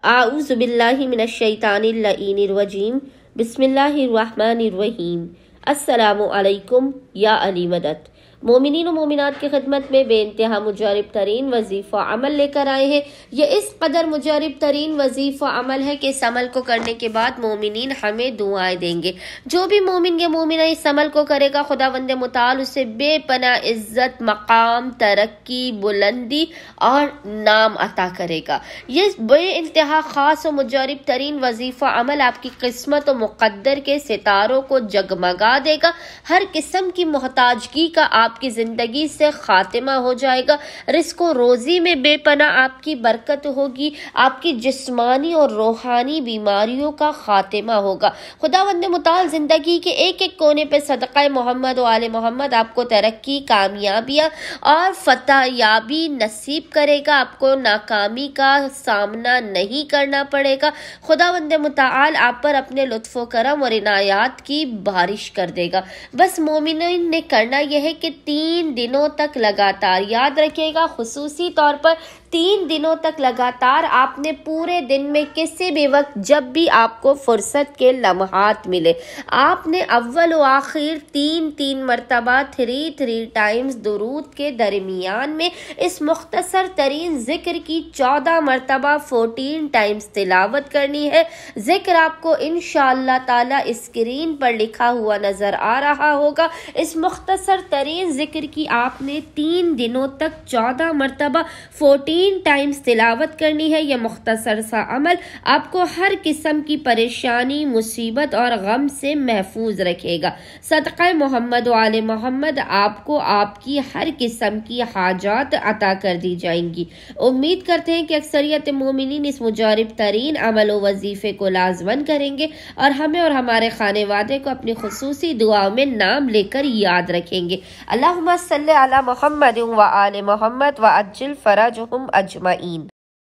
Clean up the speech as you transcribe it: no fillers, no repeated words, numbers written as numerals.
اعوذ باللہ من الشیطان اللعین الرجیم بسم اللہ الرحمن الرحیم۔ السلام علیکم یا علی مدد۔ مومنین و مومنات کی خدمت میں بے انتہا مجرب ترین وظیفہ عمل لے کر آئے ہیں۔ یہ اس قدر مجرب ترین وظیفہ عمل ہے کہ اس عمل کو کرنے کے بعد مومنین ہمیں دعائیں دیں گے۔ جو بھی مومن یا مومنہ اس عمل کو کرے گا، خداوند متعال اسے بے پناہ عزت، مقام، ترقی، بلندی اور نام عطا کرے گا۔ یہ بے انتہا خاص و مجرب ترین وظیفہ عمل آپ کی قسمت و مقدر کے ستاروں کو جگمگا دے گا۔ ہر قسم کی محتاجگی کا آپ کی زندگی سے خاتمہ ہو جائے گا۔ رزق و روزی میں بے پناہ آپ کی برکت ہوگی۔ آپ کی جسمانی اور روحانی بیماریوں کا خاتمہ ہوگا۔ خداوند متعال زندگی کے ایک ایک کونے پہ صدقہ محمد و آل محمد آپ کو ترقی، کامیابیاں اور فتح یابی نصیب کرے گا۔ آپ کو ناکامی کا سامنا نہیں کرنا پڑے گا۔ خداوند متعال آپ پر اپنے لطف و کرم اور عنایات کی بارش کر دے گا۔ بس مومنین نے کرنا یہ ہے کہ 3 دنوں تک لگاتار، یاد رکھیے گا، خصوصی طور پر 3 دنوں تک لگاتار آپ نے پورے دن میں کسی بھی وقت جب بھی آپ کو فرصت کے لمحات ملے، آپ نے اول و آخر 3 مرتبہ 3 ٹائمز درود کے درمیان میں اس مختصر ترین ذکر کی 14 مرتبہ 14 ٹائمز تلاوت کرنی ہے۔ ذکر آپ کو انشاءاللہ تعالی اسکرین پر لکھا ہوا نظر آ رہا ہوگا۔ اس مختصر ترین ذکر کی آپ نے 3 دنوں تک 14 مرتبہ 14 ٹائمز تلاوت کرنی ہے۔ یہ مختصر سا عمل آپ کو ہر قسم کی پریشانی، مصیبت اور غم سے محفوظ رکھے گا۔ صدقہ محمد و آل محمد آپ کو آپ کی ہر قسم کی حاجات عطا کر دی جائیں گی۔ امید کرتے ہیں کہ اکثریت مومنین اس مجرب ترین عمل و وظیفے کو لازماً کریں گے اور ہمیں اور ہمارے خانوادے کو اپنی خصوصی دعاؤں میں نام لے کر یاد رکھیں گے۔ اللہم صلی علی محمد و آل محمد و عجل فرجہم اجمعین۔